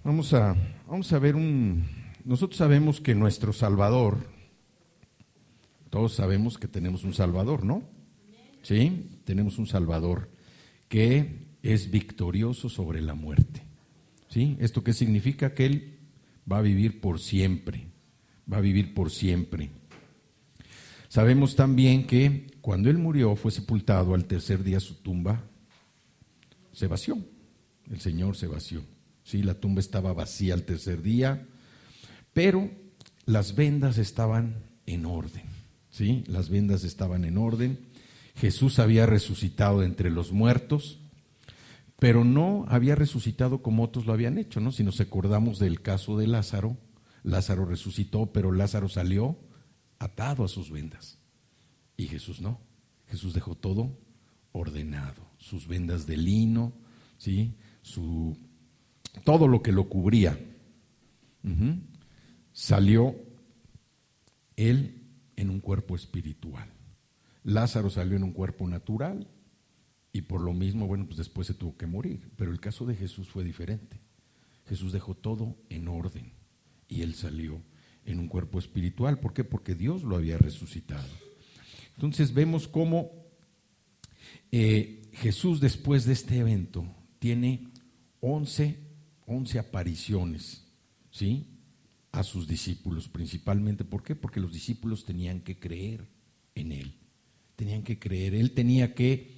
Vamos a ver nosotros sabemos que nuestro Salvador, todos sabemos que tenemos un Salvador, ¿no? Sí, tenemos un Salvador que es victorioso sobre la muerte. ¿Sí? ¿Esto qué significa? Que Él va a vivir por siempre, va a vivir por siempre. Sabemos también que cuando Él murió, fue sepultado, al tercer día su tumba se vació, el Señor se vació. Sí, la tumba estaba vacía al tercer día, pero las vendas estaban en orden. Sí, las vendas estaban en orden. Jesús había resucitado entre los muertos, pero no había resucitado como otros lo habían hecho, ¿no? Si nos acordamos del caso de Lázaro, Lázaro resucitó, pero Lázaro salió atado a sus vendas. Y Jesús no, Jesús dejó todo ordenado, sus vendas de lino, ¿sí? Todo lo que lo cubría. Salió Él en un cuerpo espiritual. Lázaro salió en un cuerpo natural y por lo mismo, bueno, pues después se tuvo que morir. Pero el caso de Jesús fue diferente. Jesús dejó todo en orden y Él salió en un cuerpo espiritual. ¿Por qué? Porque Dios lo había resucitado. Entonces vemos cómo Jesús, después de este evento, tiene 11 apariciones, ¿sí?, a sus discípulos principalmente. ¿Por qué? Porque los discípulos tenían que creer en Él, tenían que creer. Él tenía que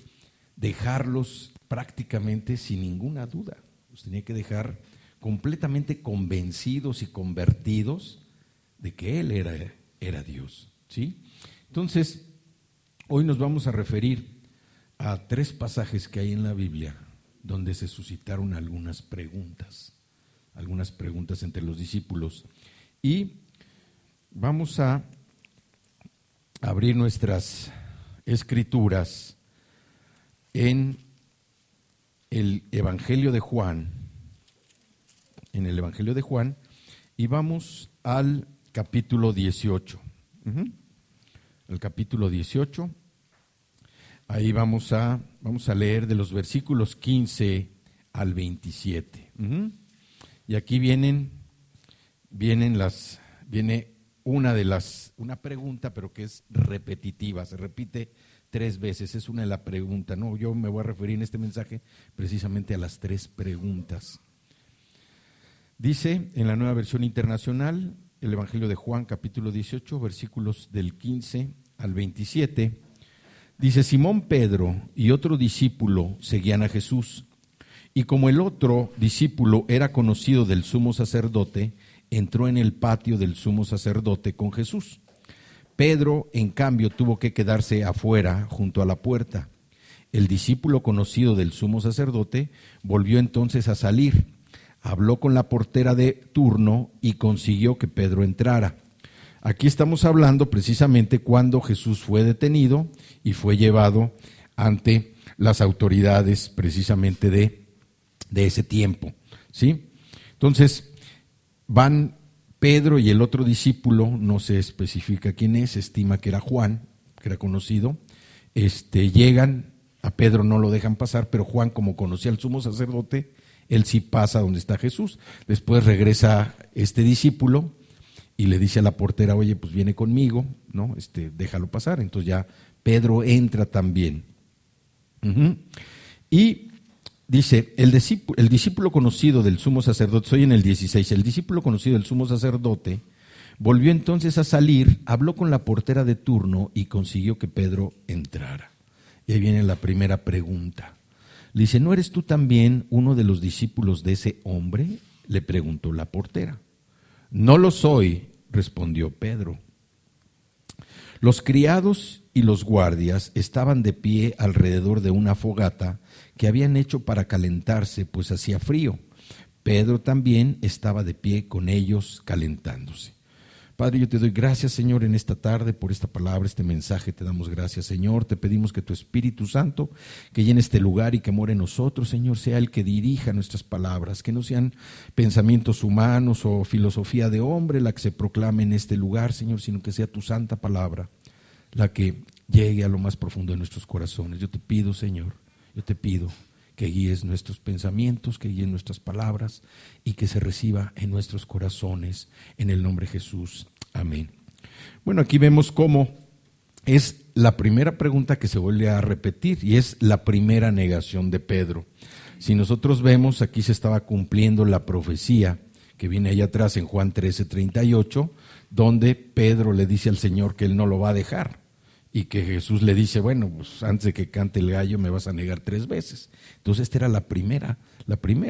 dejarlos prácticamente sin ninguna duda, los tenía que dejar completamente convencidos y convertidos de que Él era Dios, ¿sí? Entonces, hoy nos vamos a referir a 3 pasajes que hay en la Biblia donde se suscitaron algunas preguntas entre los discípulos. Y vamos a abrir nuestras escrituras en el Evangelio de Juan, y vamos al capítulo 18. El capítulo 18. Ahí vamos a leer de los versículos 15 al 27. Y aquí viene una pregunta, pero que es repetitiva, se repite 3 veces, es una de las preguntas, ¿no? Yo me voy a referir en este mensaje precisamente a las 3 preguntas. Dice en la Nueva Versión Internacional, el Evangelio de Juan, capítulo 18, versículos del 15 al 27, dice: Simón Pedro y otro discípulo seguían a Jesús, y como el otro discípulo era conocido del sumo sacerdote, entró en el patio del sumo sacerdote con Jesús. Pedro, en cambio, tuvo que quedarse afuera junto a la puerta. El discípulo conocido del sumo sacerdote volvió entonces a salir, habló con la portera de turno y consiguió que Pedro entrara. Aquí estamos hablando precisamente cuando Jesús fue detenido y fue llevado ante las autoridades precisamente de ese tiempo, ¿sí? Entonces van Pedro y el otro discípulo, no se especifica quién es, se estima que era Juan, que era conocido. Llegan, a Pedro no lo dejan pasar, pero Juan, como conocía al sumo sacerdote, él sí pasa donde está Jesús. Después regresa este discípulo y le dice a la portera: oye, pues viene conmigo, ¿no? Déjalo pasar. Entonces ya Pedro entra también. Y dice, el discípulo conocido del sumo sacerdote, estoy en el 16, el discípulo conocido del sumo sacerdote volvió entonces a salir, habló con la portera de turno y consiguió que Pedro entrara. Y ahí viene la primera pregunta. Le dice: ¿no eres tú también uno de los discípulos de ese hombre?, le preguntó la portera. No lo soy, respondió Pedro. Los criados y los guardias estaban de pie alrededor de una fogata que habían hecho para calentarse, pues hacía frío. Pedro también estaba de pie con ellos calentándose. Padre, yo te doy gracias, Señor, en esta tarde por esta palabra, este mensaje. Te damos gracias, Señor. Te pedimos que tu Espíritu Santo, que llene este lugar y que more en nosotros, Señor, sea el que dirija nuestras palabras, que no sean pensamientos humanos o filosofía de hombre la que se proclame en este lugar, Señor, sino que sea tu santa palabra la que llegue a lo más profundo de nuestros corazones. Yo te pido, Señor, yo te pido que guíes nuestros pensamientos, que guíes nuestras palabras y que se reciba en nuestros corazones, en el nombre de Jesús. Amén. Bueno, aquí vemos cómo es la primera pregunta que se vuelve a repetir y es la primera negación de Pedro. Si nosotros vemos, aquí se estaba cumpliendo la profecía que viene allá atrás en Juan 13:38, donde Pedro le dice al Señor que él no lo va a dejar y que Jesús le dice, bueno, pues antes de que cante el gallo me vas a negar 3 veces. Entonces esta era la primera,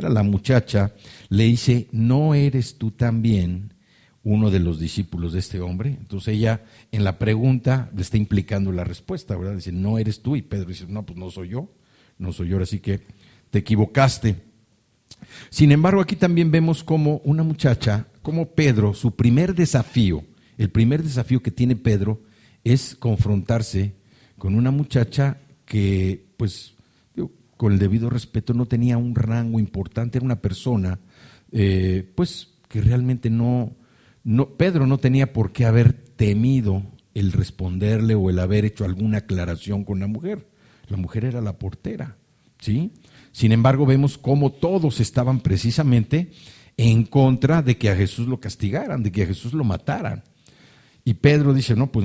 la muchacha le dice, ¿no eres tú también uno de los discípulos de este hombre? Entonces ella en la pregunta le está implicando la respuesta, ¿verdad? Dice, ¿no eres tú? Y Pedro dice, no, pues no soy yo, ahora sí que te equivocaste. Sin embargo, aquí también vemos como una muchacha, como Pedro, su primer desafío, el primer desafío que tiene Pedro es confrontarse con una muchacha que, pues, con el debido respeto, no tenía un rango importante, era una persona, pues, que realmente Pedro no tenía por qué haber temido el responderle o el haber hecho alguna aclaración con la mujer. La mujer era la portera, ¿sí? Sin embargo, vemos cómo todos estaban precisamente en contra de que a Jesús lo castigaran, de que a Jesús lo mataran. Y Pedro dice, no, pues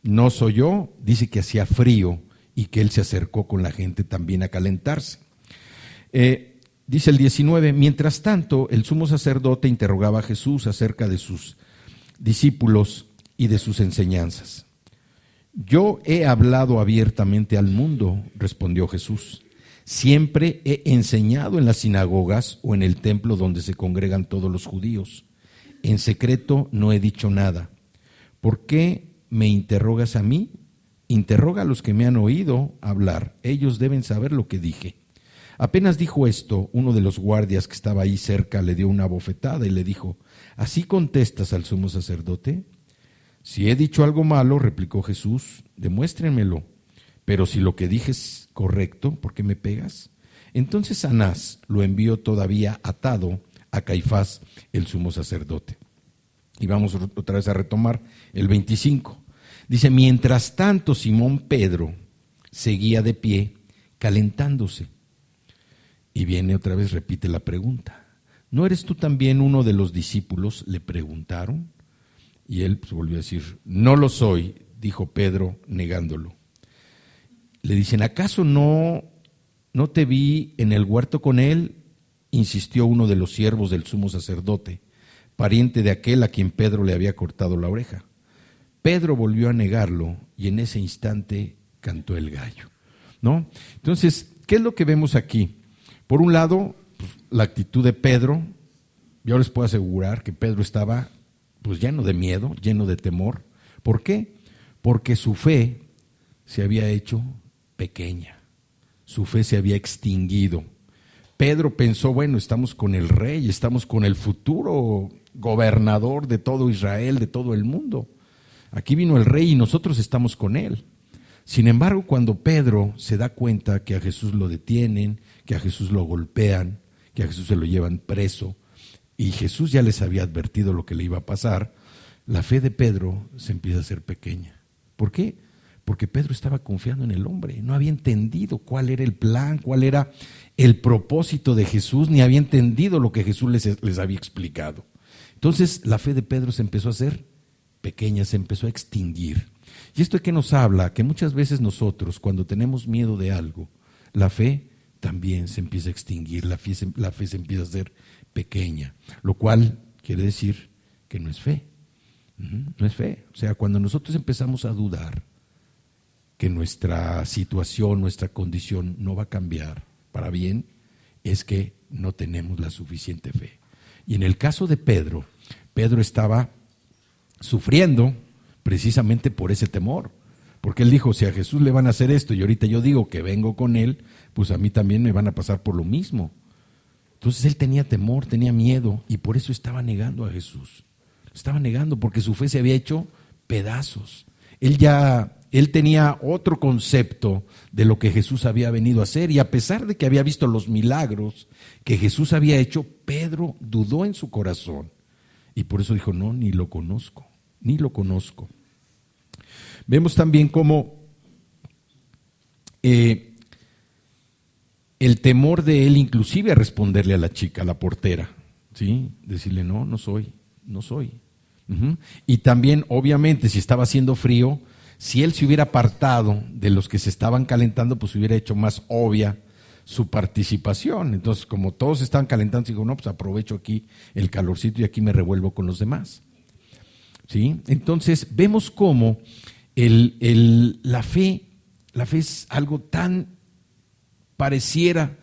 no soy yo. Dice que hacía frío y que él se acercó con la gente también a calentarse. Dice el 19, mientras tanto, el sumo sacerdote interrogaba a Jesús acerca de sus discípulos y de sus enseñanzas. Yo he hablado abiertamente al mundo, respondió Jesús. Siempre he enseñado en las sinagogas o en el templo donde se congregan todos los judíos. En secreto no he dicho nada. ¿Por qué me interrogas a mí? Interroga a los que me han oído hablar. Ellos deben saber lo que dije. Apenas dijo esto, uno de los guardias que estaba ahí cerca le dio una bofetada y le dijo, ¿así contestas al sumo sacerdote? Si he dicho algo malo, replicó Jesús, demuéstrenmelo. Pero si lo que dije es correcto, ¿por qué me pegas? Entonces Anás lo envió todavía atado a Caifás, el sumo sacerdote. Y vamos otra vez a retomar el 25. Dice, mientras tanto Simón Pedro seguía de pie, calentándose. Y viene otra vez, repite la pregunta. ¿No eres tú también uno de los discípulos? Le preguntaron. Y él pues, volvió a decir, no lo soy, dijo Pedro negándolo. Le dicen, ¿acaso no te vi en el huerto con él? Insistió uno de los siervos del sumo sacerdote, pariente de aquel a quien Pedro le había cortado la oreja. Pedro volvió a negarlo y en ese instante cantó el gallo, ¿no? Entonces, ¿qué es lo que vemos aquí? Por un lado, pues, la actitud de Pedro. Yo les puedo asegurar que Pedro estaba pues lleno de miedo, lleno de temor. ¿Por qué? Porque su fe se había hecho pequeña, su fe se había extinguido. Pedro pensó, bueno, estamos con el rey, estamos con el futuro gobernador de todo Israel, de todo el mundo. Aquí vino el rey y nosotros estamos con él. Sin embargo, cuando Pedro se da cuenta que a Jesús lo detienen, que a Jesús lo golpean, que a Jesús se lo llevan preso, y Jesús ya les había advertido lo que le iba a pasar, la fe de Pedro se empieza a hacer pequeña. ¿Por qué? Porque Pedro estaba confiando en el hombre, no había entendido cuál era el plan, cuál era el propósito de Jesús, ni había entendido lo que Jesús les había explicado. Entonces la fe de Pedro se empezó a hacer pequeña, se empezó a extinguir. ¿Y esto de qué nos habla? Que muchas veces nosotros, cuando tenemos miedo de algo, la fe también se empieza a extinguir, la fe se empieza a hacer pequeña, lo cual quiere decir que no es fe. No es fe. O sea, cuando nosotros empezamos a dudar que nuestra situación, nuestra condición no va a cambiar para bien, es que no tenemos la suficiente fe. Y en el caso de Pedro, Pedro estaba sufriendo precisamente por ese temor, porque él dijo, si a Jesús le van a hacer esto y ahorita yo digo que vengo con él, pues a mí también me van a pasar por lo mismo. Entonces él tenía temor, tenía miedo y por eso estaba negando a Jesús. Estaba negando porque su fe se había hecho pedazos. Él tenía otro concepto de lo que Jesús había venido a hacer y a pesar de que había visto los milagros que Jesús había hecho, Pedro dudó en su corazón y por eso dijo, no, ni lo conozco. Vemos también cómo el temor de él inclusive a responderle a la chica, a la portera, ¿sí? Decirle, no soy. Uh-huh. Y también, obviamente, si estaba haciendo frío, si él se hubiera apartado de los que se estaban calentando, pues hubiera hecho más obvia su participación. Entonces, como todos estaban calentando, digo, no, pues aprovecho aquí el calorcito y aquí me revuelvo con los demás. ¿Sí? Entonces, vemos cómo la fe es algo tan pareciera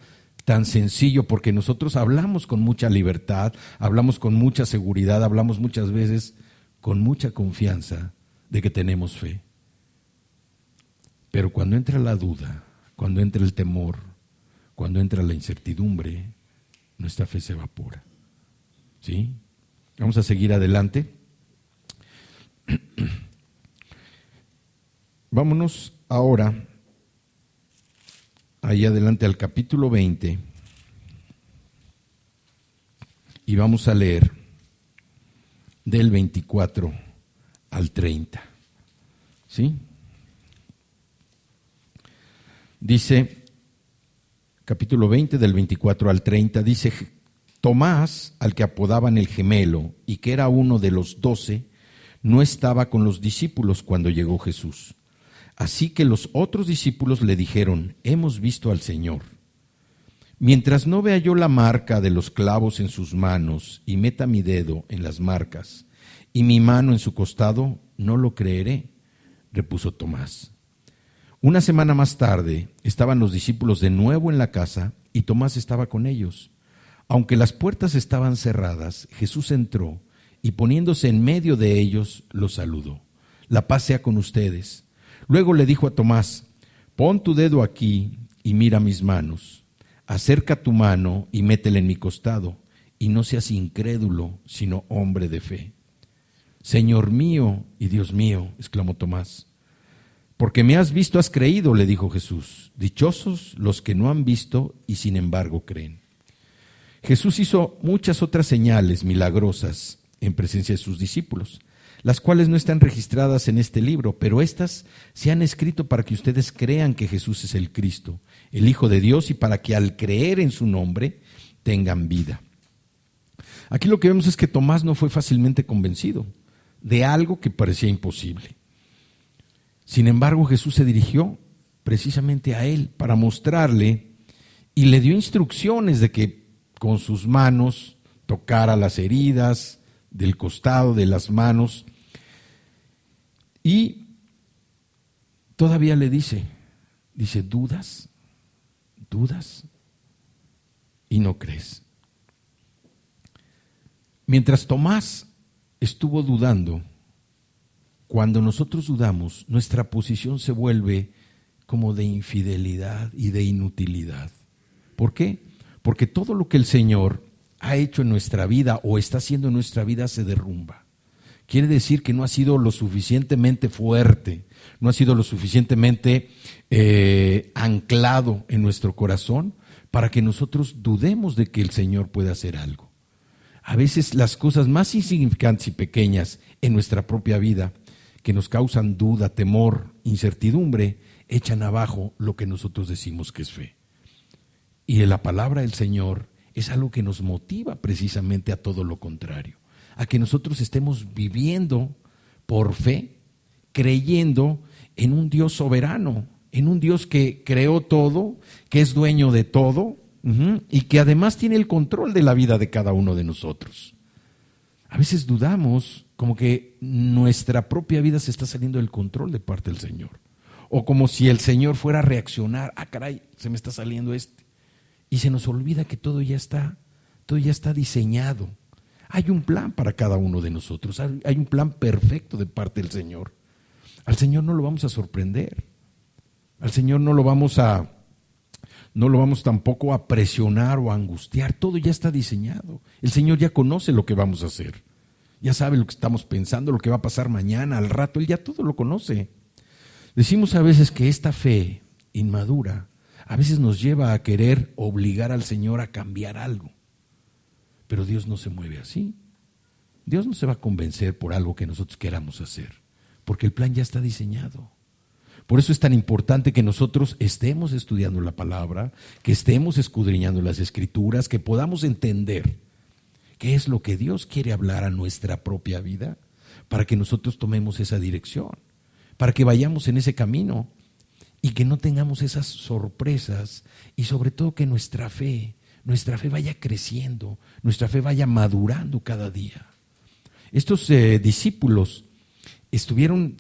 tan sencillo, porque nosotros hablamos con mucha libertad, hablamos con mucha seguridad, hablamos muchas veces con mucha confianza de que tenemos fe. Pero cuando entra la duda, cuando entra el temor, cuando entra la incertidumbre, nuestra fe se evapora. ¿Sí? Vamos a seguir adelante. Vámonos ahora ahí adelante al capítulo 20 y vamos a leer del 24 al 30. ¿Sí? Dice, capítulo 20 del 24 al 30, dice, Tomás, al que apodaban el gemelo y que era uno de los 12, no estaba con los discípulos cuando llegó Jesús. Así que los otros discípulos le dijeron, hemos visto al Señor. Mientras no vea yo la marca de los clavos en sus manos y meta mi dedo en las marcas y mi mano en su costado, no lo creeré, repuso Tomás. Una semana más tarde estaban los discípulos de nuevo en la casa y Tomás estaba con ellos. Aunque las puertas estaban cerradas, Jesús entró y poniéndose en medio de ellos, los saludó. La paz sea con ustedes. Luego le dijo a Tomás, pon tu dedo aquí y mira mis manos. Acerca tu mano y métela en mi costado, y no seas incrédulo, sino hombre de fe. Señor mío y Dios mío, exclamó Tomás. Porque me has visto, has creído, le dijo Jesús. Dichosos los que no han visto y sin embargo creen. Jesús hizo muchas otras señales milagrosas en presencia de sus discípulos, las cuales no están registradas en este libro, pero estas se han escrito para que ustedes crean que Jesús es el Cristo, el Hijo de Dios, y para que al creer en su nombre tengan vida. Aquí lo que vemos es que Tomás no fue fácilmente convencido de algo que parecía imposible. Sin embargo, Jesús se dirigió precisamente a él para mostrarle y le dio instrucciones de que con sus manos tocara las heridas del costado, de las manos. Y todavía le dice, ¿dudas? ¿Dudas? Y no crees. Mientras Tomás estuvo dudando, cuando nosotros dudamos, nuestra posición se vuelve como de infidelidad y de inutilidad. ¿Por qué? Porque todo lo que el Señor ha hecho en nuestra vida o está haciendo en nuestra vida se derrumba. Quiere decir que no ha sido lo suficientemente fuerte, no ha sido lo suficientemente anclado en nuestro corazón para que nosotros dudemos de que el Señor puede hacer algo. A veces las cosas más insignificantes y pequeñas en nuestra propia vida que nos causan duda, temor, incertidumbre, echan abajo lo que nosotros decimos que es fe. Y en la palabra del Señor es algo que nos motiva precisamente a todo lo contrario, a que nosotros estemos viviendo por fe, creyendo en un Dios soberano, en un Dios que creó todo, que es dueño de todo, y que además tiene el control de la vida de cada uno de nosotros. A veces dudamos como que nuestra propia vida se está saliendo del control de parte del Señor, o como si el Señor fuera a reaccionar, caray, se me está saliendo y se nos olvida que todo ya está diseñado. Hay un plan para cada uno de nosotros, hay un plan perfecto de parte del Señor. Al Señor no lo vamos a sorprender, al Señor no lo vamos tampoco a presionar o a angustiar, todo ya está diseñado. El Señor ya conoce lo que vamos a hacer, ya sabe lo que estamos pensando, lo que va a pasar mañana, al rato, Él ya todo lo conoce. Decimos a veces que esta fe inmadura a veces nos lleva a querer obligar al Señor a cambiar algo. Pero Dios no se mueve así. Dios no se va a convencer por algo que nosotros queramos hacer, porque el plan ya está diseñado. Por eso es tan importante que nosotros estemos estudiando la palabra, que estemos escudriñando las Escrituras, que podamos entender qué es lo que Dios quiere hablar a nuestra propia vida, para que nosotros tomemos esa dirección, para que vayamos en ese camino y que no tengamos esas sorpresas, y sobre todo que nuestra fe vaya creciendo, nuestra fe vaya madurando cada día. Estos discípulos estuvieron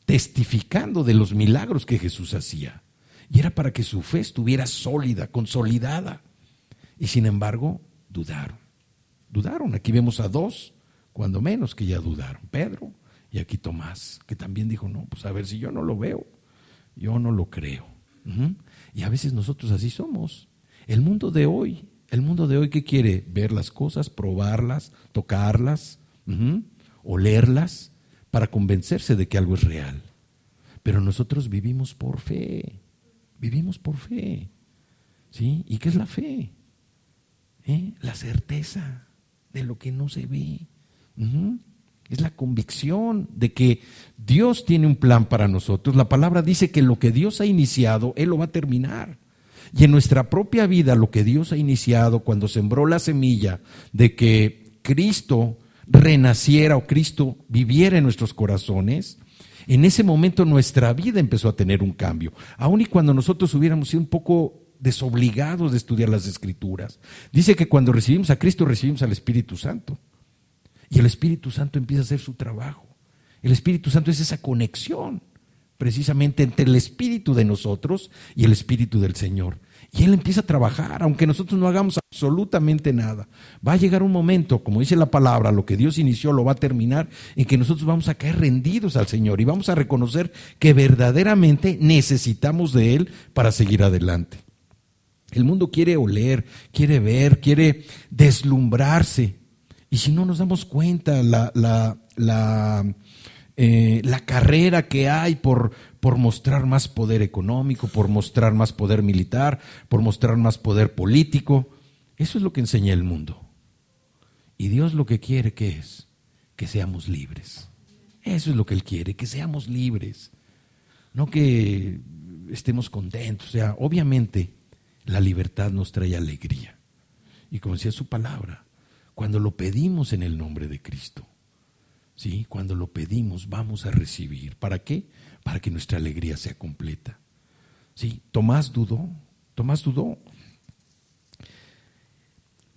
testificando de los milagros que Jesús hacía, y era para que su fe estuviera sólida, consolidada, y sin embargo dudaron. Aquí vemos a dos, cuando menos, que ya dudaron: Pedro y aquí Tomás, que también dijo: no, pues a ver, si yo no lo veo, yo no lo creo. Y a veces nosotros así somos. El mundo de hoy, ¿qué quiere? Ver las cosas, probarlas, tocarlas, olerlas, para convencerse de que algo es real. Pero nosotros vivimos por fe, ¿sí? ¿Y qué es la fe? La certeza de lo que no se ve. Es la convicción de que Dios tiene un plan para nosotros. La palabra dice que lo que Dios ha iniciado, Él lo va a terminar. Y en nuestra propia vida, lo que Dios ha iniciado cuando sembró la semilla de que Cristo renaciera o Cristo viviera en nuestros corazones, en ese momento nuestra vida empezó a tener un cambio. Aun y cuando nosotros hubiéramos sido un poco desobligados de estudiar las Escrituras, dice que cuando recibimos a Cristo recibimos al Espíritu Santo, y el Espíritu Santo empieza a hacer su trabajo. El Espíritu Santo es esa conexión precisamente entre el Espíritu de nosotros y el Espíritu del Señor, y Él empieza a trabajar, aunque nosotros no hagamos absolutamente nada. Va a llegar un momento, como dice la palabra, lo que Dios inició lo va a terminar, en que nosotros vamos a caer rendidos al Señor y vamos a reconocer que verdaderamente necesitamos de Él para seguir adelante. El mundo quiere oler, quiere ver, quiere deslumbrarse, y si no nos damos cuenta la carrera que hay por mostrar más poder económico, por mostrar más poder militar, por mostrar más poder político, eso es lo que enseña el mundo. Y Dios lo que quiere, ¿qué es? Que seamos libres. Eso es lo que Él quiere, que seamos libres, no que estemos contentos. O sea, obviamente la libertad nos trae alegría, y como decía su palabra, cuando lo pedimos en el nombre de Cristo, ¿sí? Cuando lo pedimos vamos a recibir. ¿Para qué? Para que nuestra alegría sea completa. ¿Sí? Tomás dudó.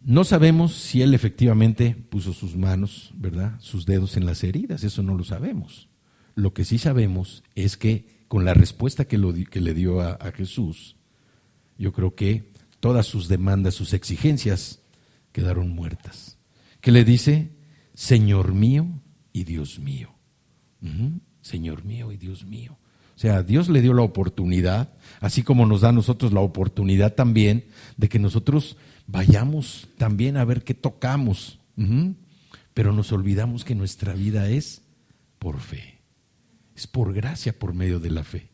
No sabemos si él efectivamente puso sus manos, ¿verdad?, sus dedos en las heridas, eso no lo sabemos. Lo que sí sabemos es que con la respuesta que le dio a Jesús, yo creo que todas sus demandas, sus exigencias quedaron muertas. ¿Qué le dice? Señor mío y Dios mío. Señor mío y Dios mío. O sea, Dios le dio la oportunidad, así como nos da a nosotros la oportunidad también de que nosotros vayamos también a ver qué tocamos. Pero nos olvidamos que nuestra vida es por fe, es por gracia, por medio de la fe.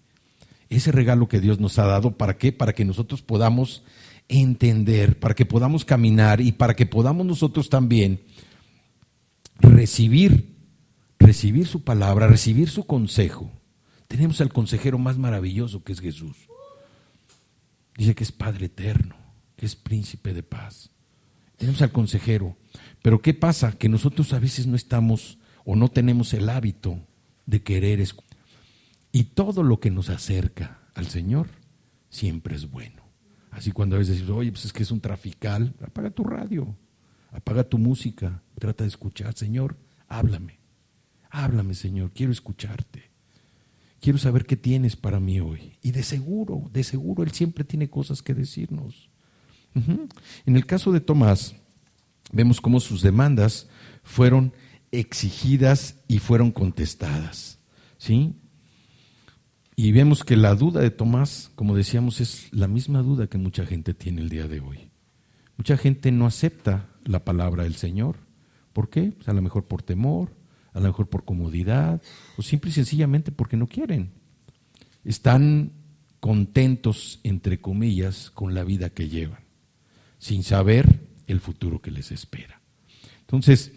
Ese regalo que Dios nos ha dado, ¿para qué? Para que nosotros podamos entender, para que podamos caminar y para que podamos nosotros también recibir su palabra, recibir su consejo. Tenemos al consejero más maravilloso, que es Jesús. Dice que es Padre eterno, que es príncipe de paz. Tenemos al consejero, pero ¿qué pasa? Que nosotros a veces no estamos o no tenemos el hábito de querer escuchar. Y todo lo que nos acerca al Señor siempre es bueno. Así cuando a veces decimos, oye, pues es que es un trafical, apaga tu radio, apaga tu música, trata de escuchar. Señor, háblame, Señor, quiero escucharte, quiero saber qué tienes para mí hoy. Y de seguro, Él siempre tiene cosas que decirnos. En el caso de Tomás, vemos cómo sus demandas fueron exigidas y fueron contestadas, ¿sí? Y vemos que la duda de Tomás, como decíamos, es la misma duda que mucha gente tiene el día de hoy. Mucha gente no acepta la palabra del Señor. ¿Por qué? Pues a lo mejor por temor, a lo mejor por comodidad, o simple y sencillamente porque no quieren. Están contentos, entre comillas, con la vida que llevan, sin saber el futuro que les espera. Entonces,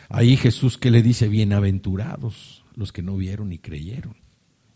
ahí Jesús, ¿qué le dice? Bienaventurados los que no vieron y creyeron.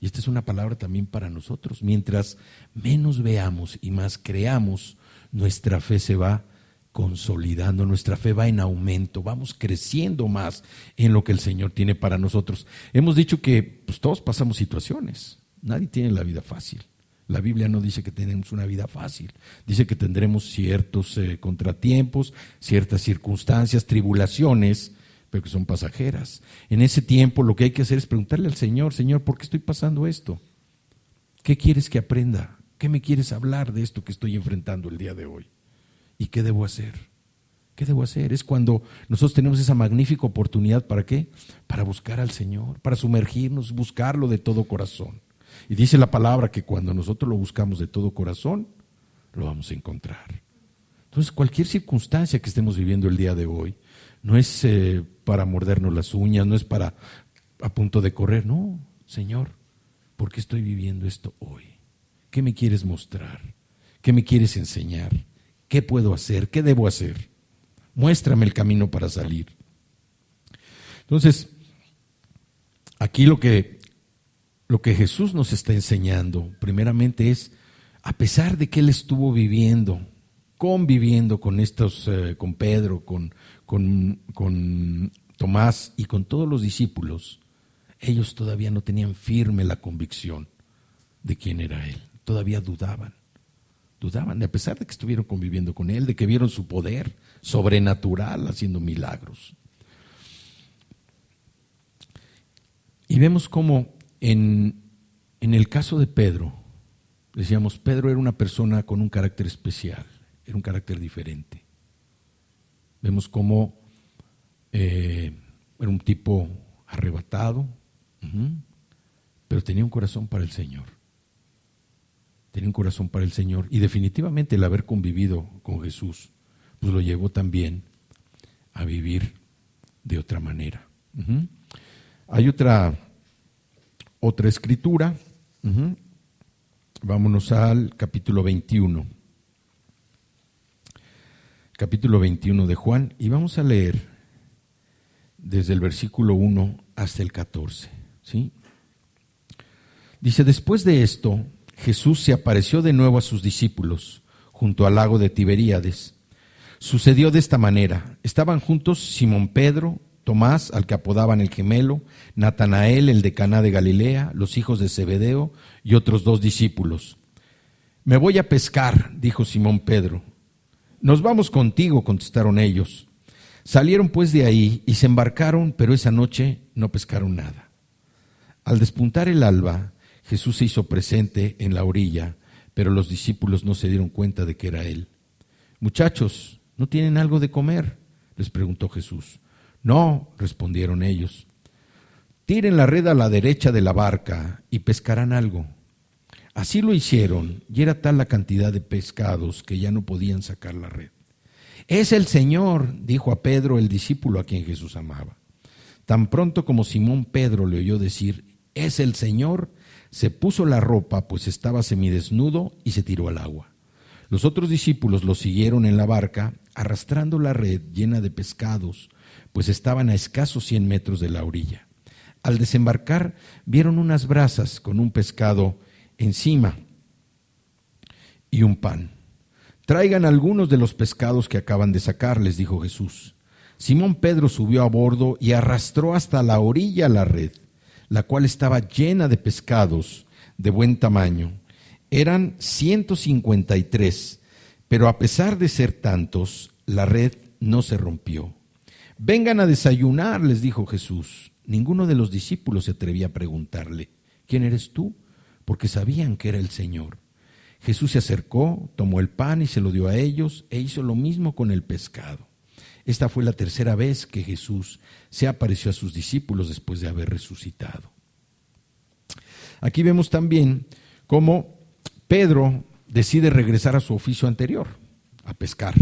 Y esta es una palabra también para nosotros. Mientras menos veamos y más creamos, nuestra fe se va consolidando, nuestra fe va en aumento, vamos creciendo más en lo que el Señor tiene para nosotros. Hemos dicho que pues, todos pasamos situaciones, nadie tiene la vida fácil. La Biblia no dice que tenemos una vida fácil, dice que tendremos ciertos contratiempos, ciertas circunstancias, tribulaciones, pero que son pasajeras. En ese tiempo lo que hay que hacer es preguntarle al Señor, Señor, ¿por qué estoy pasando esto? ¿Qué quieres que aprenda? ¿Qué me quieres hablar de esto que estoy enfrentando el día de hoy? ¿Y qué debo hacer? ¿Qué debo hacer? Es cuando nosotros tenemos esa magnífica oportunidad, ¿para qué? Para buscar al Señor, para sumergirnos, buscarlo de todo corazón. Y dice la palabra que cuando nosotros lo buscamos de todo corazón, lo vamos a encontrar. Entonces, cualquier circunstancia que estemos viviendo el día de hoy, no es para mordernos las uñas, no es para a punto de correr, no, Señor, ¿por qué estoy viviendo esto hoy? ¿Qué me quieres mostrar? ¿Qué me quieres enseñar? ¿Qué puedo hacer? ¿Qué debo hacer? Muéstrame el camino para salir. Entonces, aquí lo que Jesús nos está enseñando, primeramente es, a pesar de que Él estuvo conviviendo con estos, con Pedro, con Tomás y con todos los discípulos, ellos todavía no tenían firme la convicción de quién era Él. Todavía dudaban, a pesar de que estuvieron conviviendo con Él, de que vieron su poder sobrenatural haciendo milagros. Y vemos cómo en el caso de Pedro, decíamos, Pedro era una persona con un carácter especial, era un carácter diferente. Vemos cómo era un tipo arrebatado, pero tenía un corazón para el Señor. Tenía un corazón para el Señor y definitivamente el haber convivido con Jesús, pues lo llevó también a vivir de otra manera. Hay otra escritura. Vámonos al capítulo 21. Capítulo 21 de Juan, y vamos a leer desde el versículo 1 hasta el 14. ¿Sí? Dice, después de esto, Jesús se apareció de nuevo a sus discípulos junto al lago de Tiberíades. Sucedió de esta manera: estaban juntos Simón Pedro, Tomás, al que apodaban el gemelo, Natanael, el de Caná de Galilea, los hijos de Zebedeo y otros 2 discípulos. Me voy a pescar, dijo Simón Pedro. Nos vamos contigo, contestaron ellos. Salieron pues de ahí y se embarcaron, pero esa noche no pescaron nada. Al despuntar el alba, Jesús se hizo presente en la orilla, pero los discípulos no se dieron cuenta de que era Él. Muchachos, ¿no tienen algo de comer?, les preguntó Jesús. No, respondieron ellos. Tiren la red a la derecha de la barca y pescarán algo. Así lo hicieron, y era tal la cantidad de pescados que ya no podían sacar la red. Es el Señor, dijo a Pedro, el discípulo a quien Jesús amaba. Tan pronto como Simón Pedro le oyó decir, es el Señor, se puso la ropa, pues estaba semidesnudo, y se tiró al agua. Los otros discípulos lo siguieron en la barca, arrastrando la red llena de pescados, pues estaban a escasos 100 metros de la orilla. Al desembarcar, vieron unas brasas con un pescado encima y un pan. Traigan algunos de los pescados que acaban de sacar, les dijo Jesús. Simón Pedro subió a bordo y arrastró hasta la orilla la red, la cual estaba llena de pescados de buen tamaño. Eran 153, pero a pesar de ser tantos, la red no se rompió. Vengan a desayunar, les dijo Jesús. Ninguno de los discípulos se atrevía a preguntarle, ¿quién eres tú?, porque sabían que era el Señor. Jesús se acercó, tomó el pan y se lo dio a ellos, e hizo lo mismo con el pescado. Esta fue la tercera vez que Jesús se apareció a sus discípulos después de haber resucitado. Aquí vemos también cómo Pedro decide regresar a su oficio anterior, a pescar.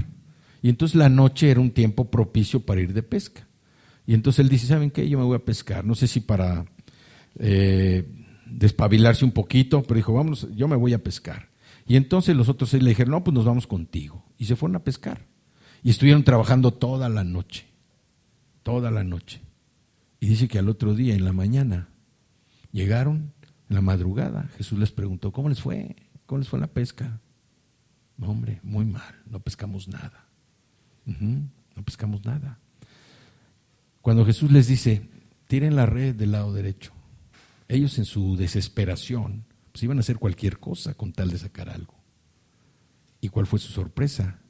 Y entonces la noche era un tiempo propicio para ir de pesca. Y entonces él dice, ¿saben qué? Yo me voy a pescar. No sé si para despabilarse un poquito, pero dijo, vamos, yo me voy a pescar. Y entonces los otros 6 le dijeron, no, pues nos vamos contigo. Y se fueron a pescar. Y estuvieron trabajando toda la noche. Y dice que al otro día, en la mañana, llegaron, En la madrugada Jesús les preguntó, ¿cómo les fue? ¿Cómo les fue en la pesca? No, hombre, muy mal, no pescamos nada. No pescamos nada. Cuando Jesús les dice, tiren la red del lado derecho, ellos en su desesperación pues iban a hacer cualquier cosa con tal de sacar algo. ¿Y cuál fue su sorpresa?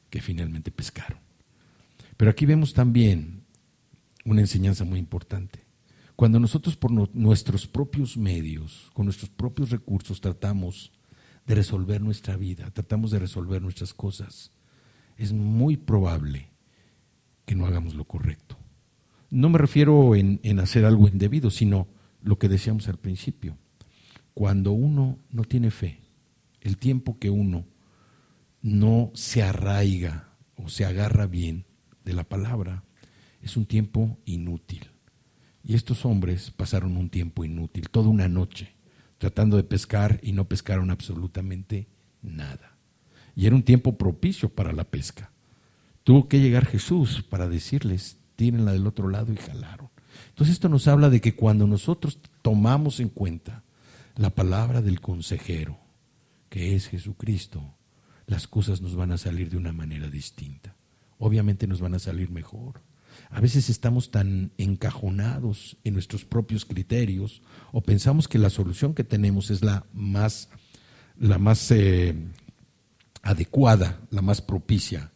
Que finalmente pescaron. Pero aquí vemos también una enseñanza muy importante. Cuando nosotros por nuestros propios medios, con nuestros propios recursos tratamos de resolver nuestra vida, tratamos de resolver nuestras cosas, es muy probable que no hagamos lo correcto. No me refiero en hacer algo indebido, sino lo que decíamos al principio. Cuando uno no tiene fe, el tiempo que uno no se arraiga o se agarra bien de la palabra, es un tiempo inútil. Y estos hombres pasaron un tiempo inútil, toda una noche, tratando de pescar y no pescaron absolutamente nada. Y era un tiempo propicio para la pesca. Tuvo que llegar Jesús para decirles, tírenla del otro lado, y jalaron. Entonces esto nos habla de que cuando nosotros tomamos en cuenta la palabra del consejero, que es Jesucristo, las cosas nos van a salir de una manera distinta. Obviamente nos van a salir mejor. A veces estamos tan encajonados en nuestros propios criterios o pensamos que la solución que tenemos es la más adecuada, la más propicia.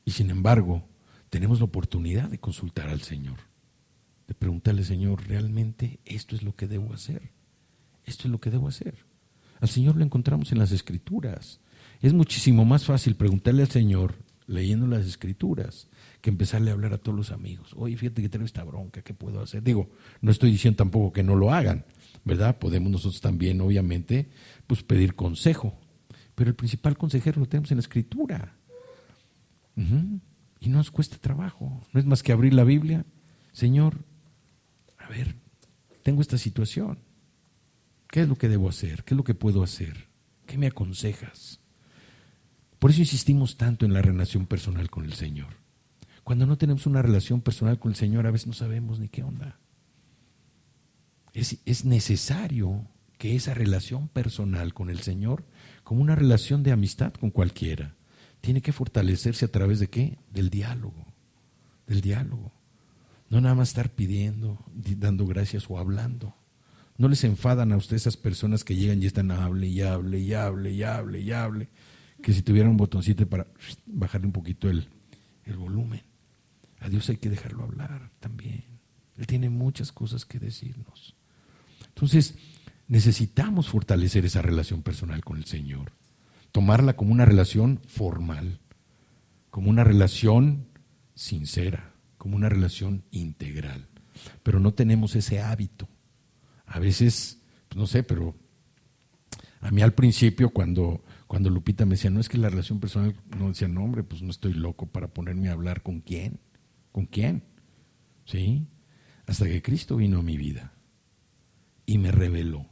Y sin embargo, tenemos la oportunidad de consultar al Señor, de preguntarle, Señor, ¿realmente esto es lo que debo hacer? Esto es lo que debo hacer. Al Señor lo encontramos en las Escrituras. Es muchísimo más fácil preguntarle al Señor leyendo las Escrituras que empezarle a hablar a todos los amigos. Oye, fíjate que tengo esta bronca, ¿qué puedo hacer? Digo, no estoy diciendo tampoco que no lo hagan, ¿verdad? Podemos nosotros también, obviamente, pues pedir consejo. Pero el principal consejero lo tenemos en la Escritura. Y no nos cuesta trabajo. No es más que abrir la Biblia. Señor, a ver, tengo esta situación. ¿Qué es lo que debo hacer? ¿Qué es lo que puedo hacer? ¿Qué me aconsejas? Por eso insistimos tanto en la relación personal con el Señor. Cuando no tenemos una relación personal con el Señor, a veces no sabemos ni qué onda. Es necesario que esa relación personal con el Señor, como una relación de amistad con cualquiera, tiene que fortalecerse a través de ¿qué? Del diálogo. Del diálogo. No nada más estar pidiendo, dando gracias o hablando. ¿No les enfadan a ustedes esas personas que llegan y están hable y hable y hable y hable y hable? Que si tuvieran un botoncito para bajarle un poquito el volumen. A Dios hay que dejarlo hablar también. Él tiene muchas cosas que decirnos. Entonces, necesitamos fortalecer esa relación personal con el Señor. Tomarla como una relación formal, como una relación sincera, como una relación integral. Pero no tenemos ese hábito. A veces, pues no sé, pero a mí al principio cuando Lupita me decía, no, es que la relación personal, no decía, no hombre, pues no estoy loco para ponerme a hablar con quién. ¿Con quién? ¿Sí? Hasta que Cristo vino a mi vida y me reveló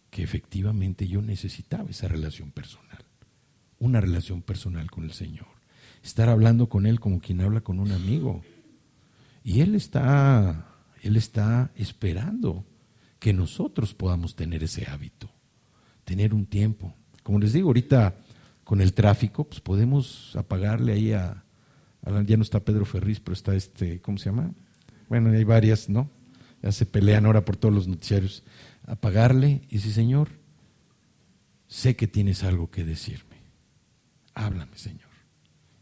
que efectivamente yo necesitaba esa relación personal, una relación personal con el Señor, estar hablando con Él como quien habla con un amigo. Y Él está esperando que nosotros podamos tener ese hábito, tener un tiempo. Como les digo, ahorita con el tráfico, pues podemos apagarle ahí ya no está Pedro Ferriz, pero está ¿cómo se llama? Bueno, hay varias, ¿no? Ya se pelean ahora por todos los noticiarios. Apagarle y decir, Señor, sé que tienes algo que decirme. Háblame, Señor.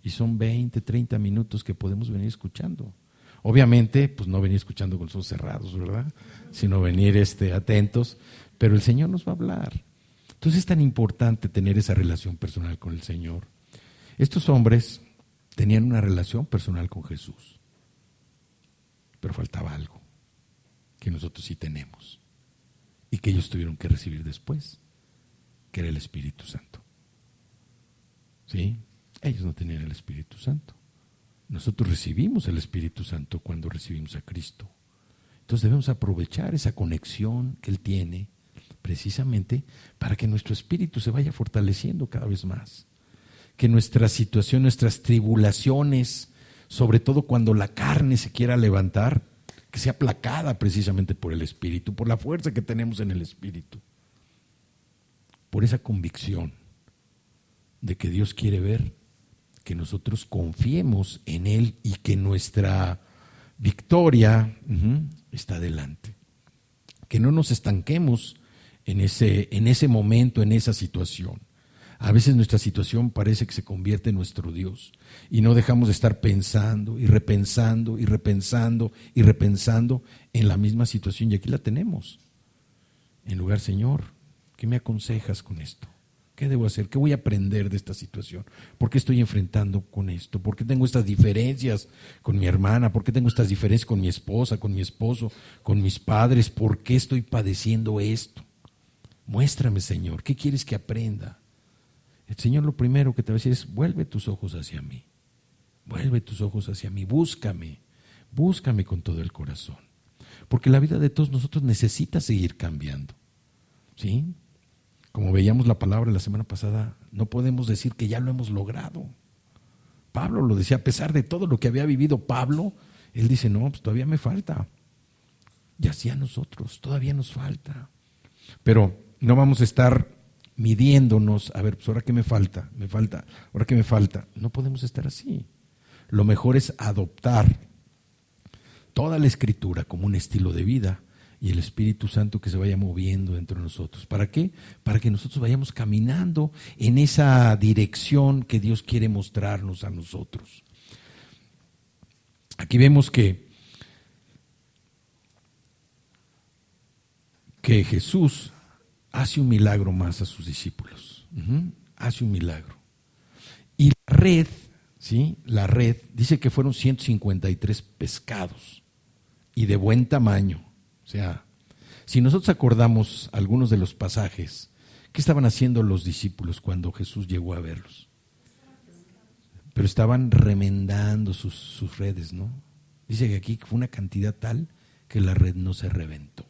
Y son 20, 30 minutos que podemos venir escuchando. Obviamente, pues no venir escuchando con los ojos cerrados, ¿verdad? Sino venir atentos, pero el Señor nos va a hablar. Entonces es tan importante tener esa relación personal con el Señor. Estos hombres tenían una relación personal con Jesús, pero faltaba algo que nosotros sí tenemos y que ellos tuvieron que recibir después, que era el Espíritu Santo. ¿Sí? Ellos no tenían el Espíritu Santo. Nosotros recibimos el Espíritu Santo cuando recibimos a Cristo. Entonces debemos aprovechar esa conexión que Él tiene precisamente para que nuestro espíritu se vaya fortaleciendo cada vez más. Que nuestra situación, nuestras tribulaciones, sobre todo cuando la carne se quiera levantar, que sea aplacada precisamente por el Espíritu, por la fuerza que tenemos en el Espíritu, por esa convicción de que Dios quiere ver que nosotros confiemos en Él y que nuestra victoria está adelante. Que no nos estanquemos en ese momento, en esa situación. A veces nuestra situación parece que se convierte en nuestro Dios y no dejamos de estar pensando y repensando y repensando y repensando en la misma situación, y aquí la tenemos. En lugar, Señor, ¿qué me aconsejas con esto? ¿Qué debo hacer? ¿Qué voy a aprender de esta situación? ¿Por qué estoy enfrentando con esto? ¿Por qué tengo estas diferencias con mi hermana? ¿Por qué tengo estas diferencias con mi esposa, con mi esposo, con mis padres? ¿Por qué estoy padeciendo esto? Muéstrame, Señor, ¿qué quieres que aprenda? El Señor lo primero que te va a decir es: vuelve tus ojos hacia mí, vuelve tus ojos hacia mí, búscame con todo el corazón. Porque la vida de todos nosotros necesita seguir cambiando, ¿sí? Como veíamos la palabra la semana pasada, no podemos decir que ya lo hemos logrado. Pablo lo decía, a pesar de todo lo que había vivido Pablo, él dice: no, pues todavía me falta. Y así a nosotros, todavía nos falta. Pero no vamos a estar midiéndonos, a ver, pues ahora qué me falta, ahora qué me falta. No podemos estar así. Lo mejor es adoptar toda la Escritura como un estilo de vida y el Espíritu Santo que se vaya moviendo dentro de nosotros. ¿Para qué? Para que nosotros vayamos caminando en esa dirección que Dios quiere mostrarnos a nosotros. Aquí vemos que Jesús hace un milagro más a sus discípulos. Hace un milagro. Y la red, ¿sí? La red dice que fueron 153 pescados y de buen tamaño. O sea, si nosotros acordamos algunos de los pasajes, ¿qué estaban haciendo los discípulos cuando Jesús llegó a verlos? Pero estaban remendando sus redes, ¿no? Dice que aquí fue una cantidad tal que la red no se reventó.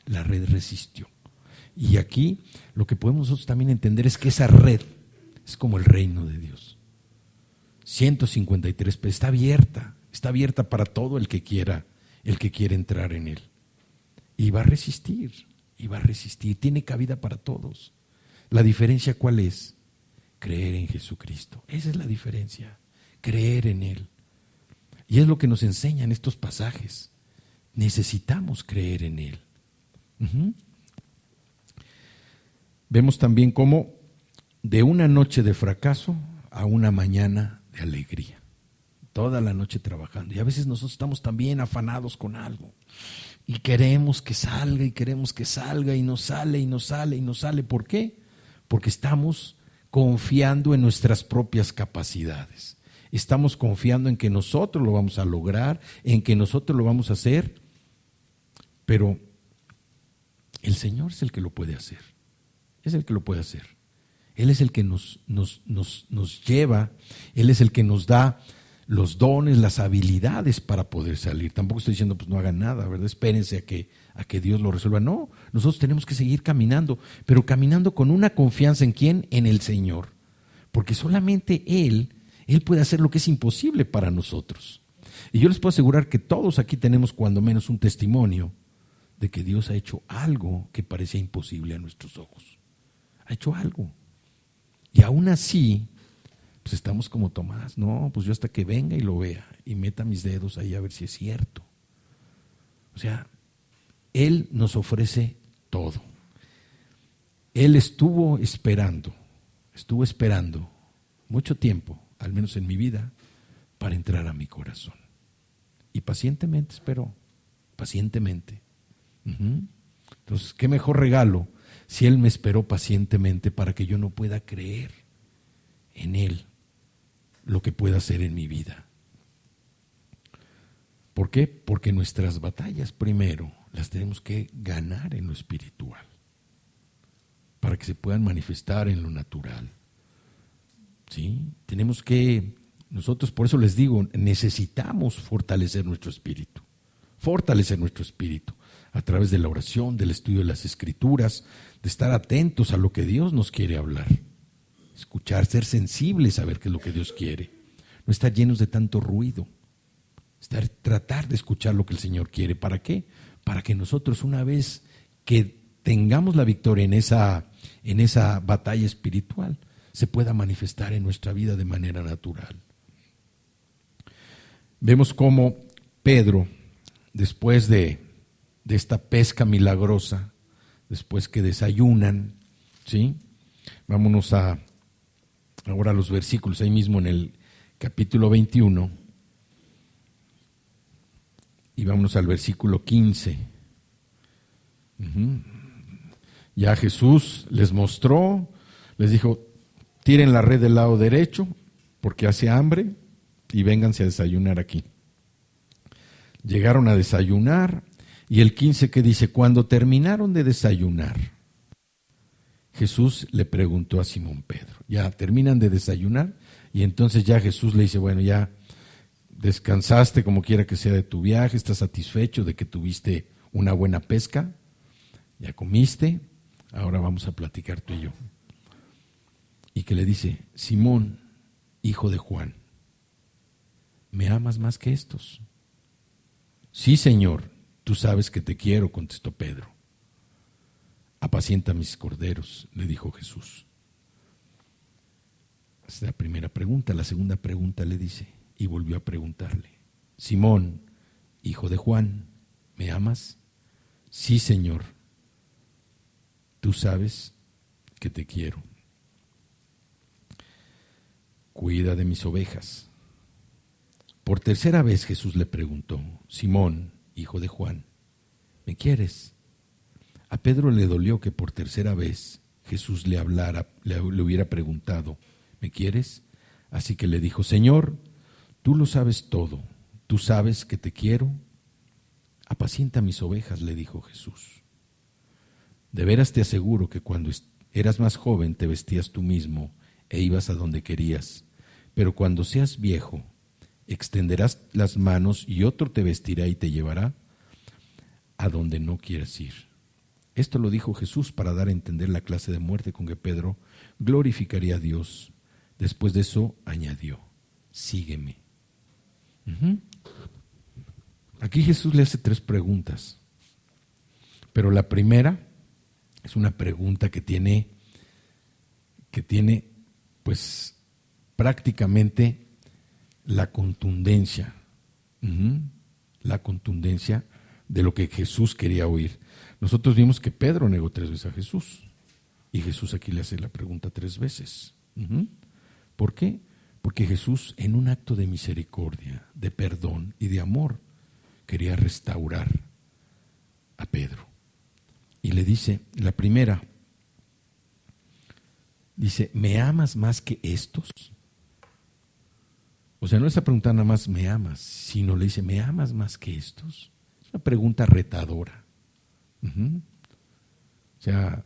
La red resistió. Y aquí lo que podemos nosotros también entender es que esa red es como el reino de Dios. 153 peces, está abierta para todo el que quiera entrar en él. Y va a resistir, tiene cabida para todos. La diferencia, ¿cuál es? Creer en Jesucristo. Esa es la diferencia, creer en Él. Y es lo que nos enseñan estos pasajes. Necesitamos creer en Él. Vemos también cómo de una noche de fracaso a una mañana de alegría. Toda la noche trabajando. Y a veces nosotros estamos también afanados con algo. Y queremos que salga y no sale. ¿Por qué? Porque estamos confiando en nuestras propias capacidades. Estamos confiando en que nosotros lo vamos a lograr, en que nosotros lo vamos a hacer. Pero el Señor es el que lo puede hacer. Es el que lo puede hacer. Él es el que nos lleva, Él es el que nos da los dones, las habilidades para poder salir. Tampoco estoy diciendo, pues no hagan nada, ¿verdad? Espérense a que Dios lo resuelva. No, nosotros tenemos que seguir caminando, pero caminando con una confianza ¿en quién? En el Señor. Porque solamente Él puede hacer lo que es imposible para nosotros. Y yo les puedo asegurar que todos aquí tenemos cuando menos un testimonio de que Dios ha hecho algo que parecía imposible a nuestros ojos. Ha hecho algo. Y aún así, pues estamos como Tomás. No, pues yo hasta que venga y lo vea y meta mis dedos ahí a ver si es cierto. O sea, Él nos ofrece todo. Él estuvo esperando mucho tiempo, al menos en mi vida, para entrar a mi corazón. Y pacientemente esperó, pacientemente. Entonces, ¿qué mejor regalo si Él me esperó pacientemente para que yo no pueda creer en Él lo que pueda hacer en mi vida? ¿Por qué? Porque nuestras batallas primero las tenemos que ganar en lo espiritual para que se puedan manifestar en lo natural. ¿Sí? Tenemos que, nosotros por eso les digo, necesitamos fortalecer nuestro espíritu a través de la oración, del estudio de las Escrituras, de estar atentos a lo que Dios nos quiere hablar, escuchar, ser sensibles a ver qué es lo que Dios quiere, no estar llenos de tanto ruido, tratar de escuchar lo que el Señor quiere. ¿Para qué? Para que nosotros, una vez que tengamos la victoria en esa batalla espiritual, se pueda manifestar en nuestra vida de manera natural. Vemos cómo Pedro, después de esta pesca milagrosa, después que desayunan, ¿sí? Vámonos ahora a los versículos, ahí mismo en el capítulo 21, y vámonos al versículo 15. Ya Jesús les mostró, les dijo, tiren la red del lado derecho porque hace hambre y vénganse a desayunar aquí. Llegaron a desayunar y el 15 que dice, cuando terminaron de desayunar, Jesús le preguntó a Simón Pedro, ya terminan de desayunar y entonces ya Jesús le dice, bueno, ya descansaste como quiera que sea de tu viaje, estás satisfecho de que tuviste una buena pesca, ya comiste, ahora vamos a platicar tú y yo. Y que le dice, Simón, hijo de Juan, ¿me amas más que estos? Sí, Señor, tú sabes que te quiero, contestó Pedro. Apacienta mis corderos, le dijo Jesús. Esa es la primera pregunta. La segunda pregunta le dice, y volvió a preguntarle, Simón, hijo de Juan, ¿me amas? Sí, Señor, tú sabes que te quiero. Cuida de mis ovejas. Por tercera vez Jesús le preguntó, Simón, hijo de Juan, ¿me quieres? A Pedro le dolió que por tercera vez Jesús le hubiera preguntado, ¿me quieres? Así que le dijo, Señor, tú lo sabes todo, tú sabes que te quiero. Apacienta mis ovejas, le dijo Jesús. De veras te aseguro que cuando eras más joven te vestías tú mismo e ibas a donde querías, pero cuando seas viejo, extenderás las manos y otro te vestirá y te llevará a donde no quieras ir. Esto lo dijo Jesús para dar a entender la clase de muerte con que Pedro glorificaría a Dios. Después de eso añadió, sígueme. Aquí Jesús le hace 3 preguntas, pero la primera es una pregunta que tiene pues prácticamente la contundencia de lo que Jesús quería oír. Nosotros vimos que Pedro negó 3 veces a Jesús y Jesús aquí le hace la pregunta 3 veces. ¿Por qué? Porque Jesús, en un acto de misericordia, de perdón y de amor, quería restaurar a Pedro. Y le dice, la primera, dice, ¿me amas más que estos? O sea, no le está preguntando nada más, ¿me amas? Sino le dice, ¿me amas más que estos? Es una pregunta retadora. O sea,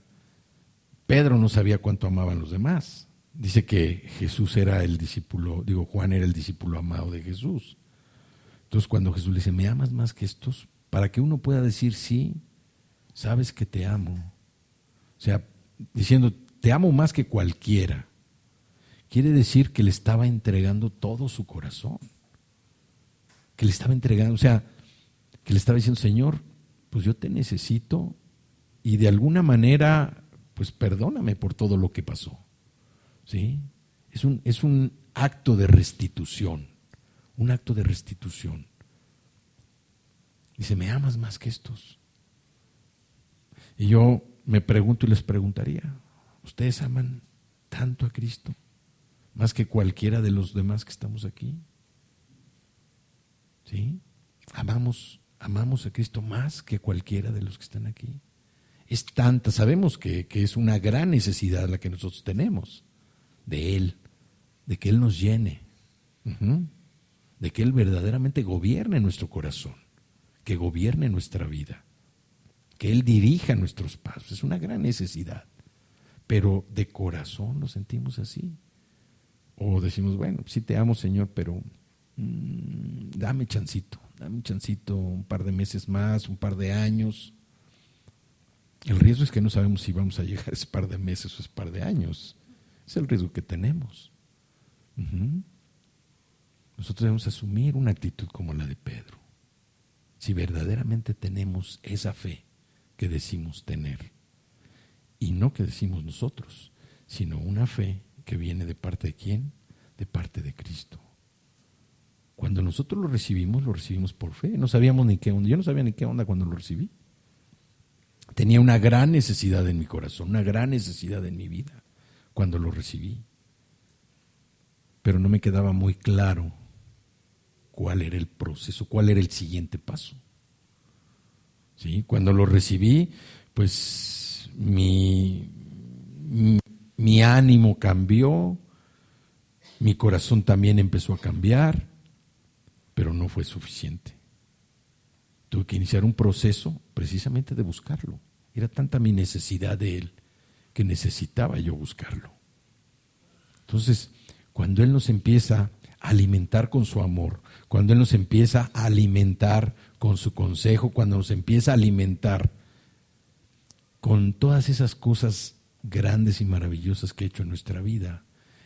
Pedro no sabía cuánto amaban los demás. Dice que Jesús era el discípulo, Juan era el discípulo amado de Jesús. Entonces cuando Jesús le dice, ¿me amas más que estos? Para que uno pueda decir, sí, sabes que te amo. O sea, diciendo, te amo más que cualquiera. Quiere decir que le estaba entregando todo su corazón. Que le estaba entregando, o sea, que le estaba diciendo, Señor, pues yo te necesito y de alguna manera, pues perdóname por todo lo que pasó. ¿Sí? Es un acto de restitución, un acto de restitución. Dice, ¿me amas más que estos? Y yo me pregunto y les preguntaría, ¿ustedes aman tanto a Cristo? Más que cualquiera de los demás que estamos aquí. ¿Sí? Amamos a Cristo más que cualquiera de los que están aquí. Es tanta, sabemos que es una gran necesidad la que nosotros tenemos de Él, de que Él nos llene, de que Él verdaderamente gobierne nuestro corazón, que gobierne nuestra vida, que Él dirija nuestros pasos. Es una gran necesidad, pero de corazón lo sentimos así. O decimos, bueno, sí te amo, Señor, pero dame chancito, un par de meses más, un par de años. El riesgo es que no sabemos si vamos a llegar a ese par de meses o ese par de años. Es el riesgo que tenemos. Nosotros debemos asumir una actitud como la de Pedro. Si verdaderamente tenemos esa fe que decimos tener, y no que decimos nosotros, sino una fe que viene de parte de ¿quién? De parte de Cristo. Cuando nosotros lo recibimos por fe. No sabíamos ni qué onda. Yo no sabía ni qué onda cuando lo recibí. Tenía una gran necesidad en mi corazón, una gran necesidad en mi vida cuando lo recibí. Pero no me quedaba muy claro cuál era el proceso, cuál era el siguiente paso. ¿Sí? Cuando lo recibí, pues mi ánimo cambió, mi corazón también empezó a cambiar, pero no fue suficiente. Tuve que iniciar un proceso precisamente de buscarlo. Era tanta mi necesidad de Él que necesitaba yo buscarlo. Entonces, cuando Él nos empieza a alimentar con su amor, cuando Él nos empieza a alimentar con su consejo, cuando nos empieza a alimentar con todas esas cosas grandes y maravillosas que ha hecho en nuestra vida,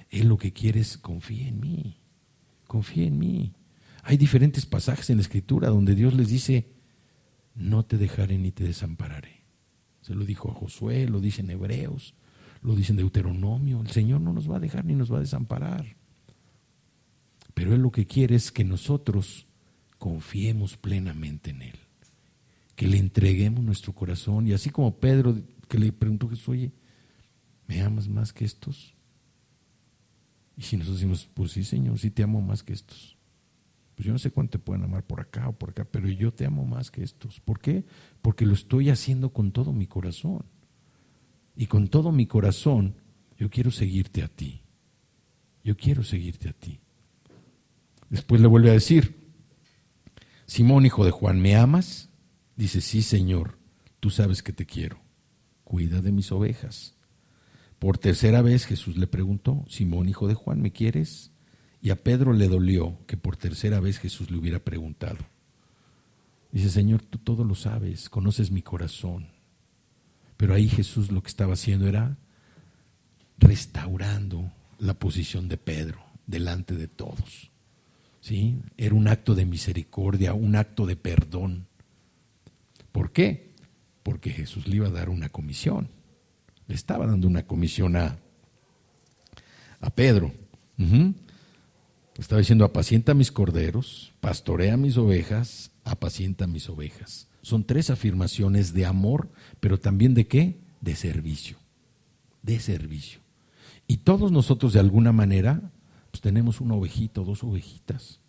Él lo que quiere es confía en mí, confía en mí. Hay diferentes pasajes en la Escritura donde Dios les dice, no te dejaré ni te desampararé. Se lo dijo a Josué, lo dice en Hebreos, lo dice en Deuteronomio. El Señor no nos va a dejar ni nos va a desamparar. Pero Él lo que quiere es que nosotros confiemos plenamente en Él, que le entreguemos nuestro corazón. Y así como Pedro, que le preguntó a Jesús, oye, ¿me amas más que estos? Y si nosotros decimos, pues sí, Señor, sí te amo más que estos. Pues yo no sé cuánto te pueden amar por acá o por acá, pero yo te amo más que estos. ¿Por qué? Porque lo estoy haciendo con todo mi corazón. Y con todo mi corazón, yo quiero seguirte a ti. Yo quiero seguirte a ti. Después le vuelve a decir, Simón, hijo de Juan, ¿me amas? Dice, sí, Señor, tú sabes que te quiero. Cuida de mis ovejas. Por tercera vez Jesús le preguntó, Simón, hijo de Juan, ¿me quieres? Y a Pedro le dolió que por tercera vez Jesús le hubiera preguntado. Dice, Señor, tú todo lo sabes, conoces mi corazón. Pero ahí Jesús lo que estaba haciendo era restaurando la posición de Pedro delante de todos. ¿Sí? Era un acto de misericordia, un acto de perdón. ¿Por qué? Porque Jesús le iba a dar una comisión. Le estaba dando una comisión a Pedro. Estaba diciendo, apacienta mis corderos, pastorea mis ovejas, apacienta mis ovejas. Son tres afirmaciones de amor, pero también ¿de qué? De servicio. De servicio. Y todos nosotros de alguna manera, pues tenemos una ovejita o dos ovejitas.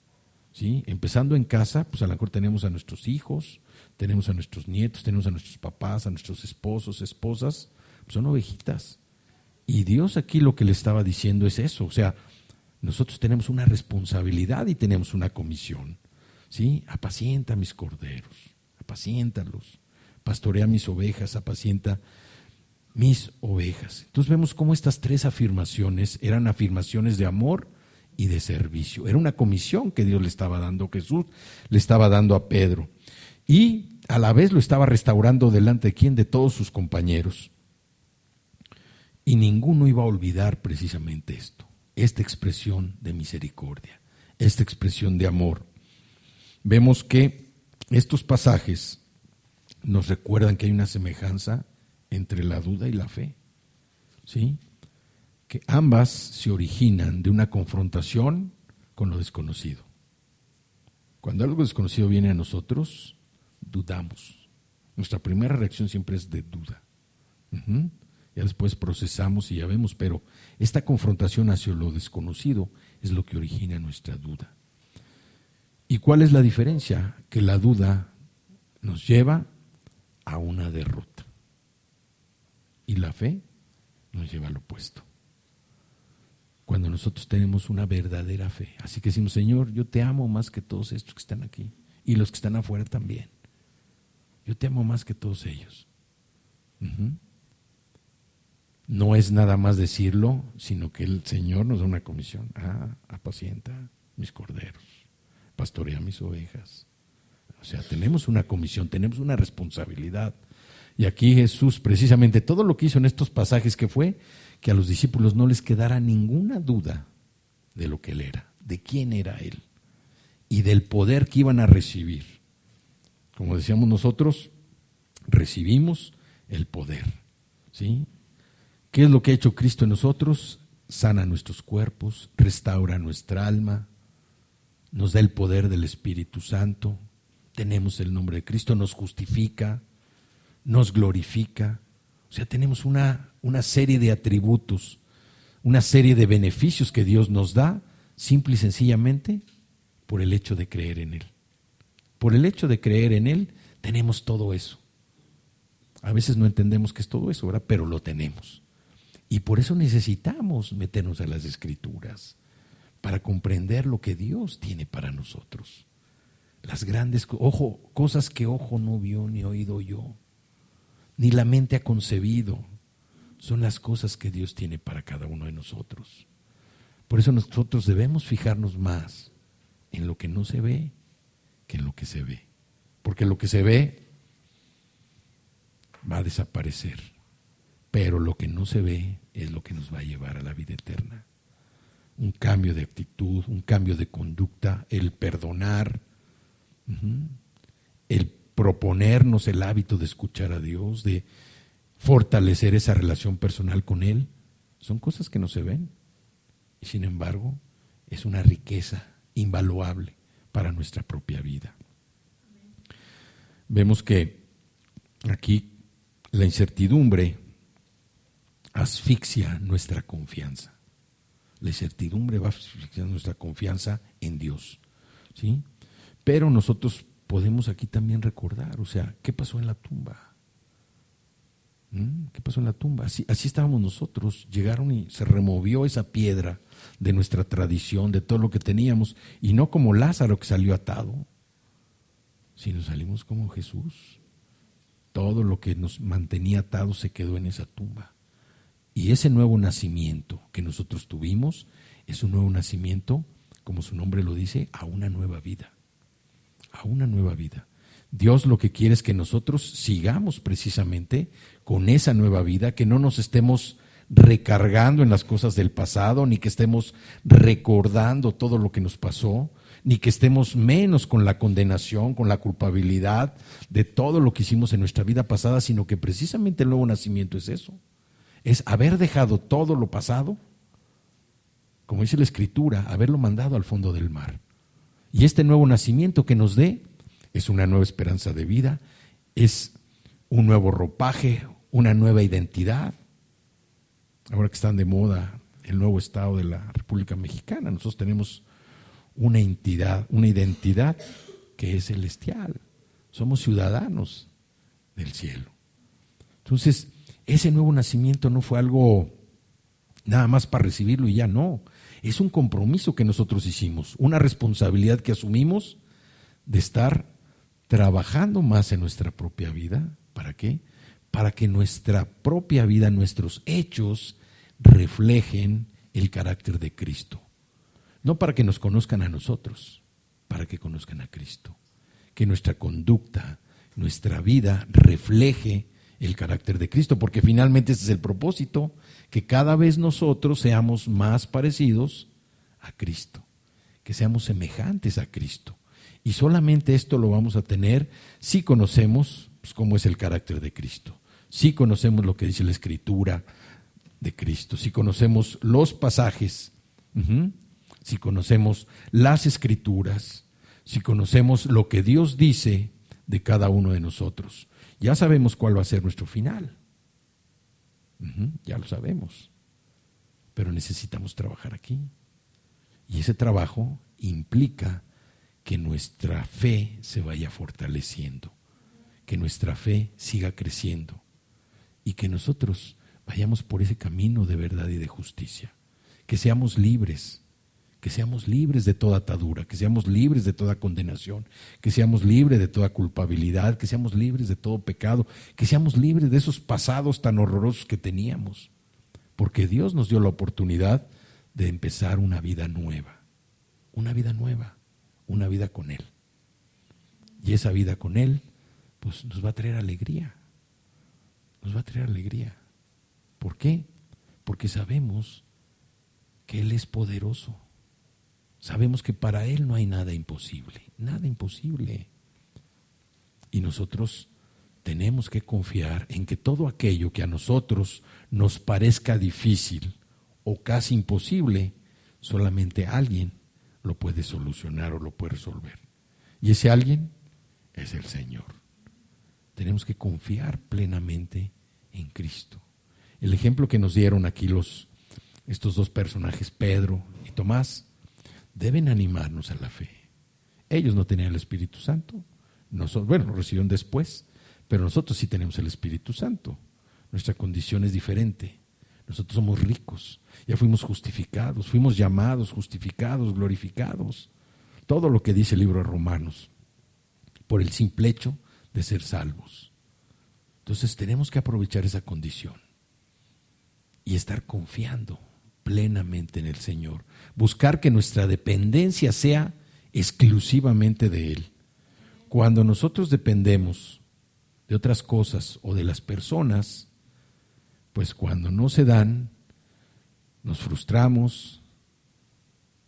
¿Sí? Empezando en casa, pues a lo mejor tenemos a nuestros hijos, tenemos a nuestros nietos, tenemos a nuestros papás, a nuestros esposos, esposas, pues son ovejitas. Y Dios aquí lo que le estaba diciendo es eso, o sea, nosotros tenemos una responsabilidad y tenemos una comisión. ¿Sí? Apacienta mis corderos, apaciéntalos, pastorea mis ovejas, apacienta mis ovejas. Entonces vemos cómo estas tres afirmaciones eran afirmaciones de amor y de servicio. Era una comisión que Dios le estaba dando, Jesús le estaba dando a Pedro. Y a la vez lo estaba restaurando delante de quién, de todos sus compañeros. Y ninguno iba a olvidar precisamente esto, esta expresión de misericordia, esta expresión de amor. Vemos que estos pasajes nos recuerdan que hay una semejanza entre la duda y la fe, ¿sí? Que ambas se originan de una confrontación con lo desconocido. Cuando algo desconocido viene a nosotros, dudamos. Nuestra primera reacción siempre es de duda. Ya después procesamos y ya vemos, pero esta confrontación hacia lo desconocido es lo que origina nuestra duda. ¿Y cuál es la diferencia? Que la duda nos lleva a una derrota y la fe nos lleva al opuesto. Cuando nosotros tenemos una verdadera fe, así que decimos, Señor, yo te amo más que todos estos que están aquí y los que están afuera también. Yo te amo más que todos ellos. No es nada más decirlo, sino que el Señor nos da una comisión. Apacienta mis corderos, pastorea mis ovejas. O sea, tenemos una comisión, tenemos una responsabilidad. Y aquí Jesús, precisamente todo lo que hizo en estos pasajes, que fue que a los discípulos no les quedara ninguna duda de lo que Él era, de quién era Él. y del poder que iban a recibir. Como decíamos nosotros, recibimos el poder, ¿sí? ¿Qué es lo que ha hecho Cristo en nosotros? Sana nuestros cuerpos, restaura nuestra alma, nos da el poder del Espíritu Santo, tenemos el nombre de Cristo, nos justifica, nos glorifica. O sea, tenemos una serie de atributos, una serie de beneficios que Dios nos da, simple y sencillamente por el hecho de creer en Él. Por el hecho de creer en Él, tenemos todo eso. A veces no entendemos qué es todo eso, ¿verdad? Pero lo tenemos. Y por eso necesitamos meternos a las Escrituras, para comprender lo que Dios tiene para nosotros. Las grandes cosas que ojo no vio ni oído oyó, ni la mente ha concebido, son las cosas que Dios tiene para cada uno de nosotros. Por eso nosotros debemos fijarnos más en lo que no se ve que en lo que se ve. Porque lo que se ve va a desaparecer, pero lo que no se ve es lo que nos va a llevar a la vida eterna. Un cambio de actitud, un cambio de conducta, el perdonar, el proponernos el hábito de escuchar a Dios, de fortalecer esa relación personal con Él, son cosas que no se ven. Y sin embargo, es una riqueza invaluable para nuestra propia vida. Vemos que aquí la incertidumbre asfixia nuestra confianza. La incertidumbre va a asfixiar nuestra confianza en Dios, ¿sí? Pero nosotros podemos aquí también recordar, o sea, ¿qué pasó en la tumba? ¿Qué pasó en la tumba? Así estábamos nosotros, llegaron y se removió esa piedra de nuestra tradición, de todo lo que teníamos, y no como Lázaro que salió atado, sino salimos como Jesús. Todo lo que nos mantenía atados se quedó en esa tumba. Y ese nuevo nacimiento que nosotros tuvimos es un nuevo nacimiento, como su nombre lo dice, a una nueva vida. A una nueva vida. Dios lo que quiere es que nosotros sigamos precisamente con esa nueva vida, que no nos estemos recargando en las cosas del pasado, ni que estemos recordando todo lo que nos pasó, ni que estemos menos con la condenación, con la culpabilidad de todo lo que hicimos en nuestra vida pasada, sino que precisamente el nuevo nacimiento es eso. Es haber dejado todo lo pasado, como dice la Escritura, haberlo mandado al fondo del mar. Y este nuevo nacimiento que nos dé es una nueva esperanza de vida, es un nuevo ropaje, una nueva identidad. Ahora que están de moda el nuevo Estado de la República Mexicana, nosotros tenemos una identidad que es celestial. Somos ciudadanos del cielo. Entonces, ese nuevo nacimiento no fue algo nada más para recibirlo y ya no. Es un compromiso que nosotros hicimos, una responsabilidad que asumimos de estar trabajando más en nuestra propia vida. ¿Para qué? Para que nuestra propia vida, nuestros hechos, reflejen el carácter de Cristo. No para que nos conozcan a nosotros, para que conozcan a Cristo. Que nuestra conducta, nuestra vida refleje el carácter de Cristo, porque finalmente ese es el propósito, que cada vez nosotros seamos más parecidos a Cristo, que seamos semejantes a Cristo. Y solamente esto lo vamos a tener si conocemos cómo es el carácter de Cristo, si conocemos lo que dice la Escritura de Cristo, si conocemos los pasajes, si conocemos las Escrituras, si conocemos lo que Dios dice de cada uno de nosotros. Ya sabemos cuál va a ser nuestro final. Ya lo sabemos. Pero necesitamos trabajar aquí. Y ese trabajo implica que nuestra fe se vaya fortaleciendo, que nuestra fe siga creciendo y que nosotros vayamos por ese camino de verdad y de justicia. Que seamos libres de toda atadura, que seamos libres de toda condenación, que seamos libres de toda culpabilidad, que seamos libres de todo pecado, que seamos libres de esos pasados tan horrorosos que teníamos, porque Dios nos dio la oportunidad de empezar una vida nueva, una vida con Él. Y esa vida con Él, pues nos va a traer alegría, ¿Por qué? Porque sabemos que Él es poderoso. Sabemos que para Él no hay nada imposible, nada imposible. Y nosotros tenemos que confiar en que todo aquello que a nosotros nos parezca difícil o casi imposible, solamente alguien lo puede solucionar o lo puede resolver. Y ese alguien es el Señor. Tenemos que confiar plenamente en Cristo. El ejemplo que nos dieron aquí estos dos personajes, Pedro y Tomás, deben animarnos a la fe. Ellos no tenían el Espíritu Santo. Nosotros, lo recibieron después, pero nosotros sí tenemos el Espíritu Santo. Nuestra condición es diferente. Nosotros somos ricos, ya fuimos justificados, fuimos llamados, justificados, glorificados. Todo lo que dice el libro de Romanos, por el simple hecho de ser salvos. Entonces tenemos que aprovechar esa condición y estar confiando plenamente en el Señor. Buscar que nuestra dependencia sea exclusivamente de Él. Cuando nosotros dependemos de otras cosas o de las personas, pues cuando no se dan, nos frustramos,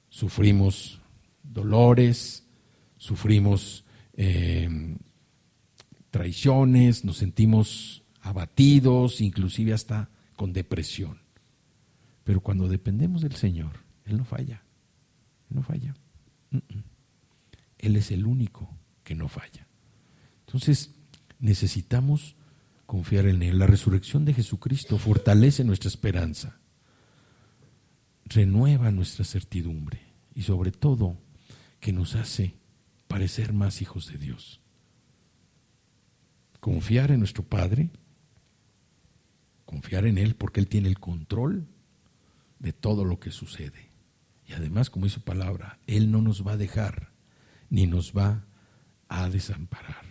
sufrimos dolores, sufrimos traiciones, nos sentimos abatidos, inclusive hasta con depresión. Pero cuando dependemos del Señor, Él no falla, Él no falla. Él es el único que no falla. Entonces, necesitamos confiar en Él. La resurrección de Jesucristo fortalece nuestra esperanza, renueva nuestra certidumbre y sobre todo que nos hace parecer más hijos de Dios. Confiar en nuestro Padre, confiar en Él porque Él tiene el control de todo lo que sucede. Y además, como dice su palabra, Él no nos va a dejar ni nos va a desamparar.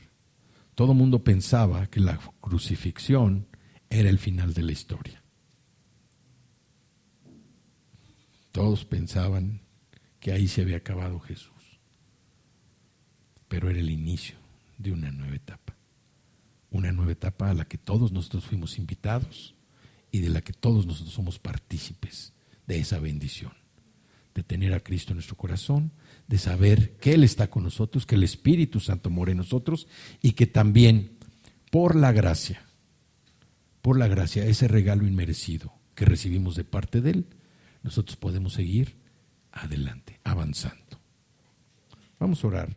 Todo el mundo pensaba que la crucifixión era el final de la historia. Todos pensaban que ahí se había acabado Jesús. Pero era el inicio de una nueva etapa. Una nueva etapa a la que todos nosotros fuimos invitados y de la que todos nosotros somos partícipes de esa bendición. De tener a Cristo en nuestro corazón, de saber que Él está con nosotros, que el Espíritu Santo mora en nosotros y que también por la gracia, ese regalo inmerecido que recibimos de parte de Él, nosotros podemos seguir adelante, avanzando. Vamos a orar.